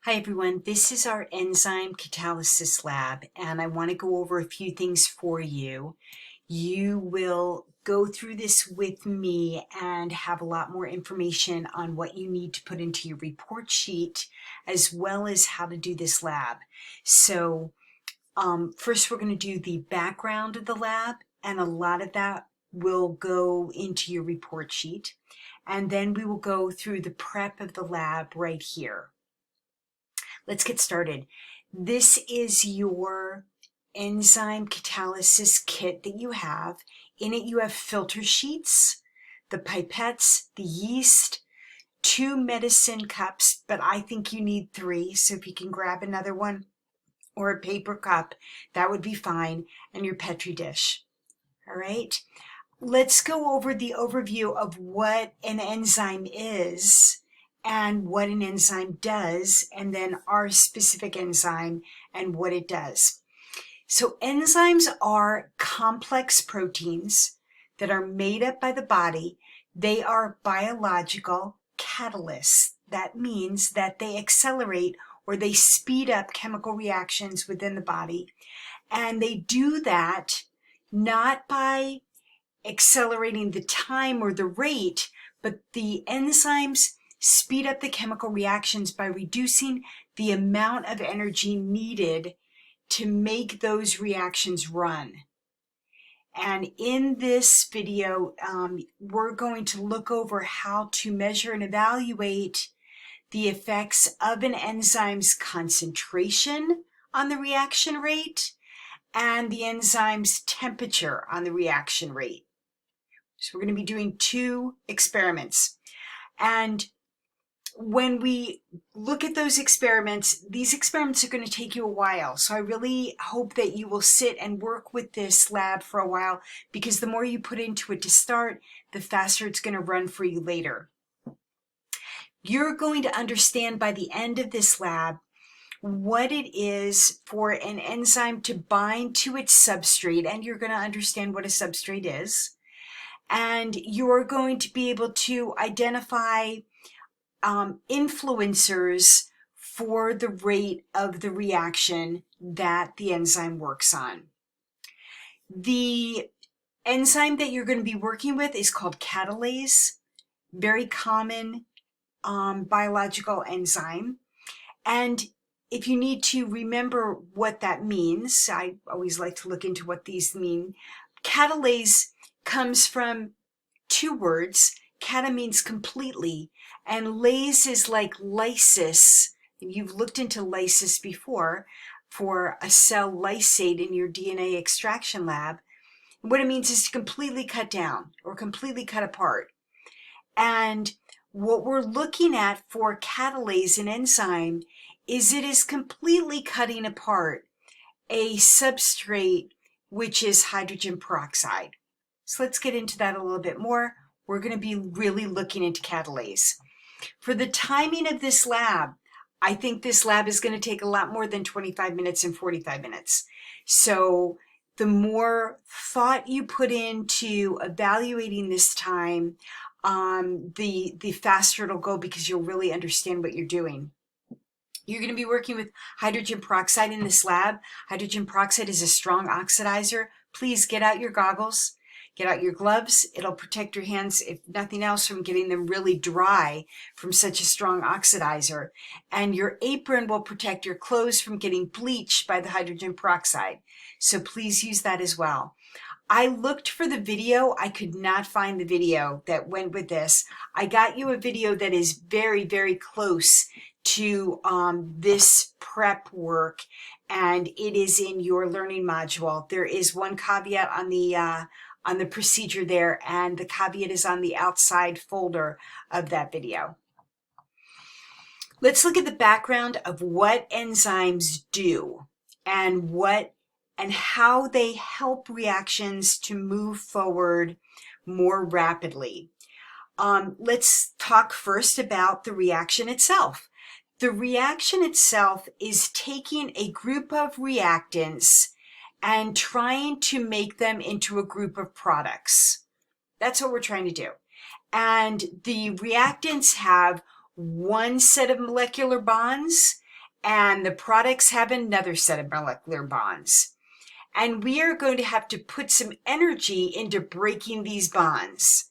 Hi everyone, this is our enzyme catalysis lab and I want to go over a few things for you. You will go through this with me and have a lot more information on what you need to put into your report sheet as well as how to do this lab. So first we're going to do the background of the lab, and a lot of that will go into your report sheet, and then we will go through the prep of the lab right here. Let's get started. This is your enzyme catalysis kit that you have. In it you have filter sheets, the pipettes, the yeast, 2 medicine cups, but I think you need 3, so if you can grab another one or a paper cup, that would be fine, and your Petri dish. All right, let's go over the overview of what an enzyme is and what an enzyme does, and then our specific enzyme and what it does. So enzymes are complex proteins that are made up by the body. They are biological catalysts. That means that they accelerate or they speed up chemical reactions within the body. And they do that not by accelerating the time or the rate, but the enzymes speed up the chemical reactions by reducing the amount of energy needed to make those reactions run. And in this video, we're going to look over how to measure and evaluate the effects of an enzyme's concentration on the reaction rate and the enzyme's temperature on the reaction rate. So we're going to be doing 2 experiments. And when we look at those experiments, these experiments are going to take you a while. So I really hope that you will sit and work with this lab for a while, because the more you put into it to start, the faster it's going to run for you later. You're going to understand by the end of this lab what it is for an enzyme to bind to its substrate, and you're going to understand what a substrate is. And you're going to be able to identify influencers for the rate of the reaction that the enzyme works on. The enzyme that you're going to be working with is called Catalase, very common biological enzyme. And if you need to remember what that means, I always like to look into what these mean. Catalase comes from 2 words. Cata means completely, and lase is like lysis. You've looked into lysis before for a cell lysate in your DNA extraction lab. What it means is to completely cut down or completely cut apart. And what we're looking at for catalase, an enzyme, is it is completely cutting apart a substrate, which is hydrogen peroxide. So let's get into that a little bit more. We're going to be really looking into catalase. For the timing of this lab, I think this lab is going to take a lot more than 25 minutes and 45 minutes. So the more thought you put into evaluating this time, the faster it'll go, because you'll really understand what you're doing. You're going to be working with hydrogen peroxide in this lab. Hydrogen peroxide is a strong oxidizer. Please get out your goggles. Get out your gloves. It'll protect your hands, if nothing else, from getting them really dry from such a strong oxidizer. And your apron will protect your clothes from getting bleached by the hydrogen peroxide. So please use that as well. I looked for the video. I could not find the video that went with this. I got you a video that is very, very close to this prep work, and it is in your learning module. There is one caveat on the procedure there, and the caveat is on the outside folder of that video. Let's look at the background of what enzymes do and how they help reactions to move forward more rapidly. Let's talk first about the reaction itself. The reaction itself is taking a group of reactants and trying to make them into a group of products. That's what we're trying to do. And the reactants have one set of molecular bonds and the products have another set of molecular bonds. And we are going to have to put some energy into breaking these bonds.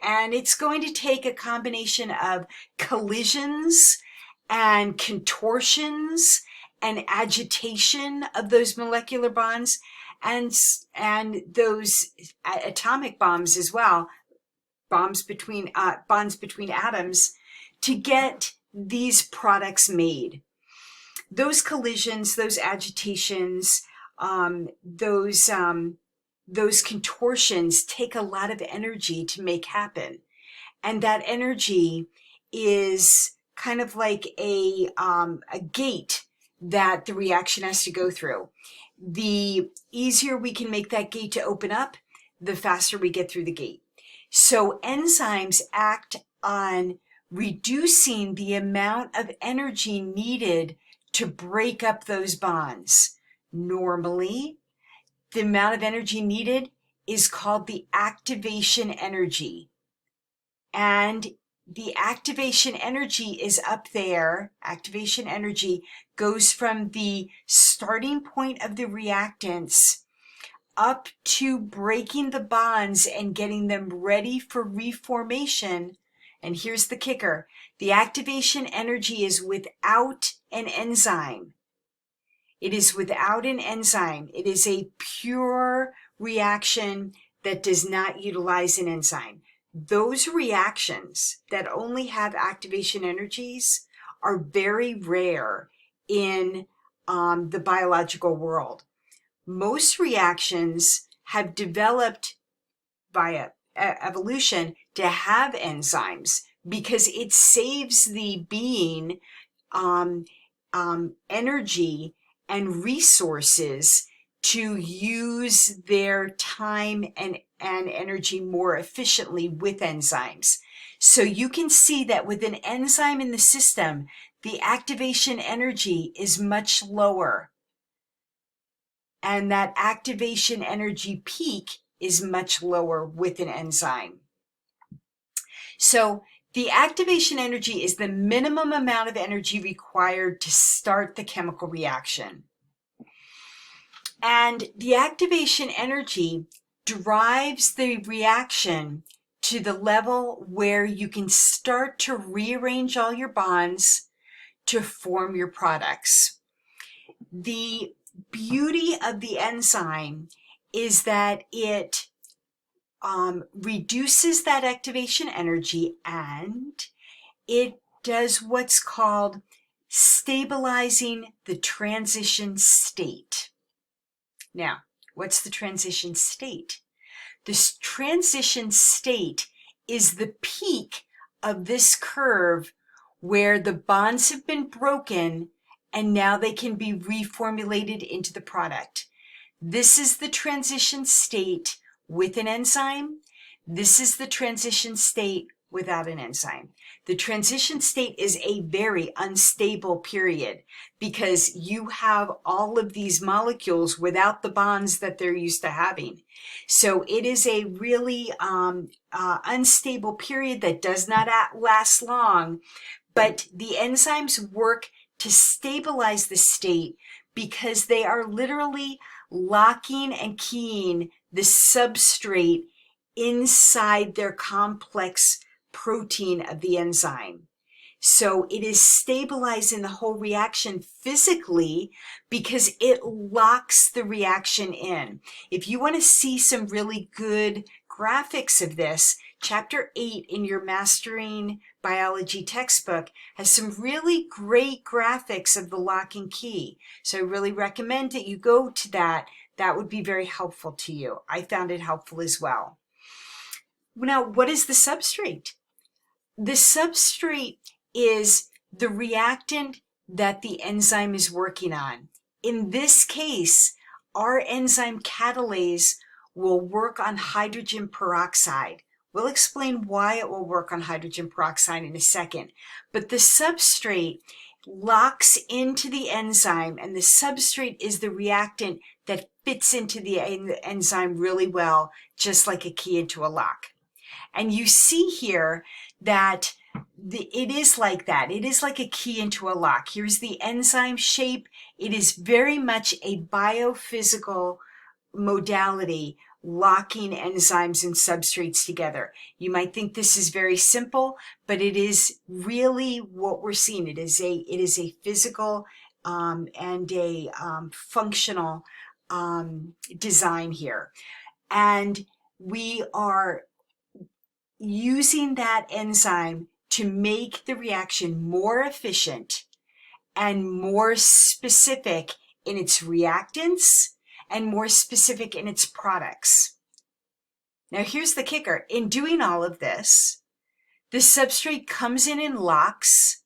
And it's going to take a combination of collisions and contortions and agitation of those molecular bonds and those atomic bombs as well, bonds between atoms, to get these products made. Those collisions, those agitations, those contortions take a lot of energy to make happen. And that energy is kind of like a gate that the reaction has to go through. The easier we can make that gate to open up, the faster we get through the gate. So enzymes act on reducing the amount of energy needed to break up those bonds. Normally, the amount of energy needed is called the activation energy. And the activation energy is up there. Activation energy goes from the starting point of the reactants up to breaking the bonds and getting them ready for reformation. And here's the kicker. The activation energy is without an enzyme. It is without an enzyme. It is a pure reaction that does not utilize an enzyme. Those reactions that only have activation energies are very rare in the biological world. Most reactions have developed via evolution to have enzymes because it saves the being energy and resources to use their time and energy more efficiently with enzymes. So you can see that with an enzyme in the system, the activation energy is much lower. And that activation energy peak is much lower with an enzyme. So the activation energy is the minimum amount of energy required to start the chemical reaction. And the activation energy drives the reaction to the level where you can start to rearrange all your bonds to form your products. The beauty of the enzyme is that it reduces that activation energy, and it does what's called stabilizing the transition state. Now, what's the transition state? This transition state is the peak of this curve where the bonds have been broken and now they can be reformulated into the product. This is the transition state with an enzyme. This is the transition state without an enzyme. The transition state is a very unstable period because you have all of these molecules without the bonds that they're used to having. So it is a really unstable period that does not last long, but the enzymes work to stabilize the state because they are literally locking and keying the substrate inside their complex protein of the enzyme. So it is stabilizing the whole reaction physically because it locks the reaction in. If you want to see some really good graphics of this, Chapter 8 in your Mastering Biology textbook has some really great graphics of the lock and key. So I really recommend that you go to that. That would be very helpful to you. I found it helpful as well. Now, what is the substrate? The substrate is the reactant that the enzyme is working on. In this case, our enzyme Catalase will work on hydrogen peroxide. We'll explain why it will work on hydrogen peroxide in a second. But the substrate locks into the enzyme, and the substrate is the reactant that fits into the enzyme really well, just like a key into a lock. And you see here that it is like that. It is like a key into a lock. Here's the enzyme shape. It is very much a biophysical modality, locking enzymes and substrates together. You might think this is very simple, but it is really what we're seeing. It is a physical and a functional design here. And we are using that enzyme to make the reaction more efficient and more specific in its reactants and more specific in its products. Now here's the kicker. In doing all of this, the substrate comes in and locks,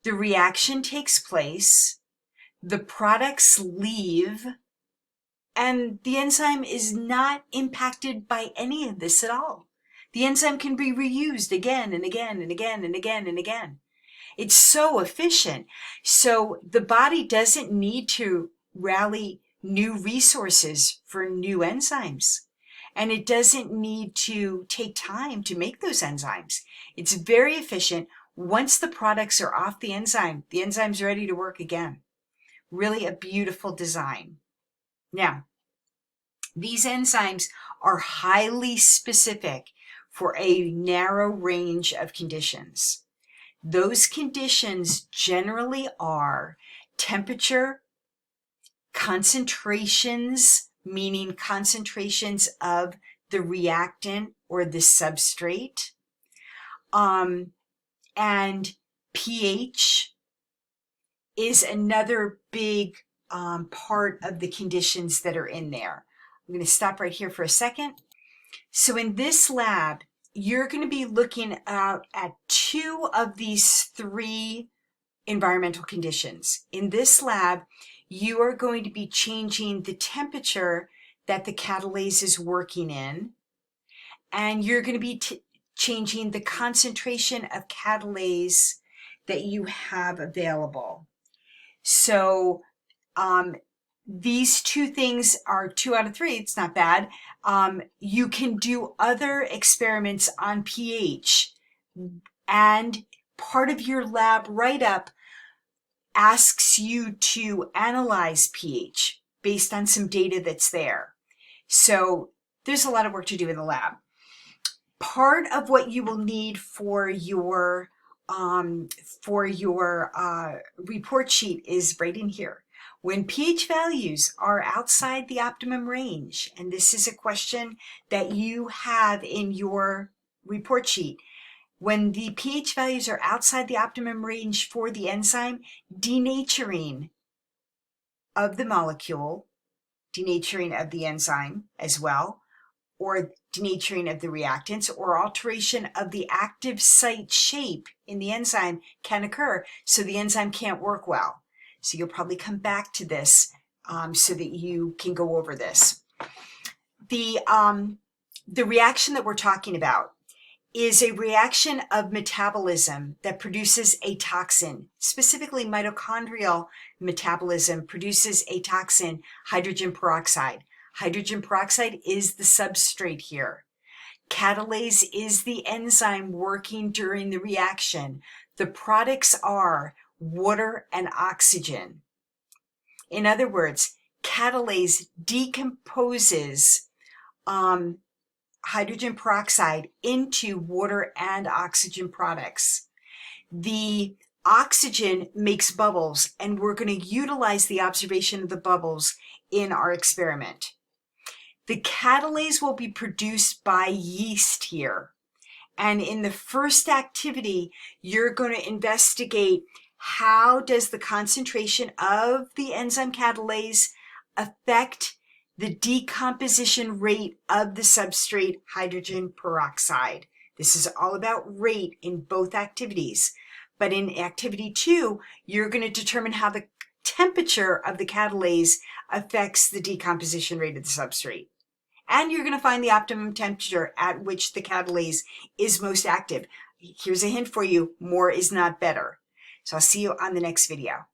the reaction takes place, the products leave, and the enzyme is not impacted by any of this at all. The enzyme can be reused again and again and again and again and again. It's so efficient. So the body doesn't need to rally new resources for new enzymes. And it doesn't need to take time to make those enzymes. It's very efficient. Once the products are off the enzyme's ready to work again. Really a beautiful design. Now, these enzymes are highly specific for a narrow range of conditions. Those conditions generally are temperature, concentrations, meaning concentrations of the reactant or the substrate, and pH is another big part of the conditions that are in there. I'm going to stop right here for a second. So in this lab, you're going to be looking at two of these three environmental conditions. In this lab, you are going to be changing the temperature that the catalase is working in, and you're going to be changing the concentration of catalase that you have available. So these two things are 2 out of 3. It's not bad. You can do other experiments on pH, and part of your lab write-up asks you to analyze pH based on some data that's there. So there's a lot of work to do in the lab. Part of what you will need for your report sheet is right in here. When pH values are outside the optimum range, and this is a question that you have in your report sheet, when the pH values are outside the optimum range for the enzyme, denaturing of the molecule, denaturing of the enzyme as well, or denaturing of the reactants, or alteration of the active site shape in the enzyme can occur, so the enzyme can't work well. So you'll probably come back to this so that you can go over this. The reaction that we're talking about is a reaction of metabolism that produces a toxin. Specifically, mitochondrial metabolism produces a toxin, hydrogen peroxide. Hydrogen peroxide is the substrate here. Catalase is the enzyme working during the reaction. The products are water and oxygen. In other words, catalase decomposes hydrogen peroxide into water and oxygen products. The oxygen makes bubbles, and we're going to utilize the observation of the bubbles in our experiment. The catalase will be produced by yeast here. And in the first activity, you're going to investigate how does the concentration of the enzyme catalase affect the decomposition rate of the substrate hydrogen peroxide. This is all about rate in both activities. But in activity 2, you're going to determine how the temperature of the catalase affects the decomposition rate of the substrate. And you're going to find the optimum temperature at which the catalase is most active. Here's a hint for you, more is not better. So I'll see you on the next video.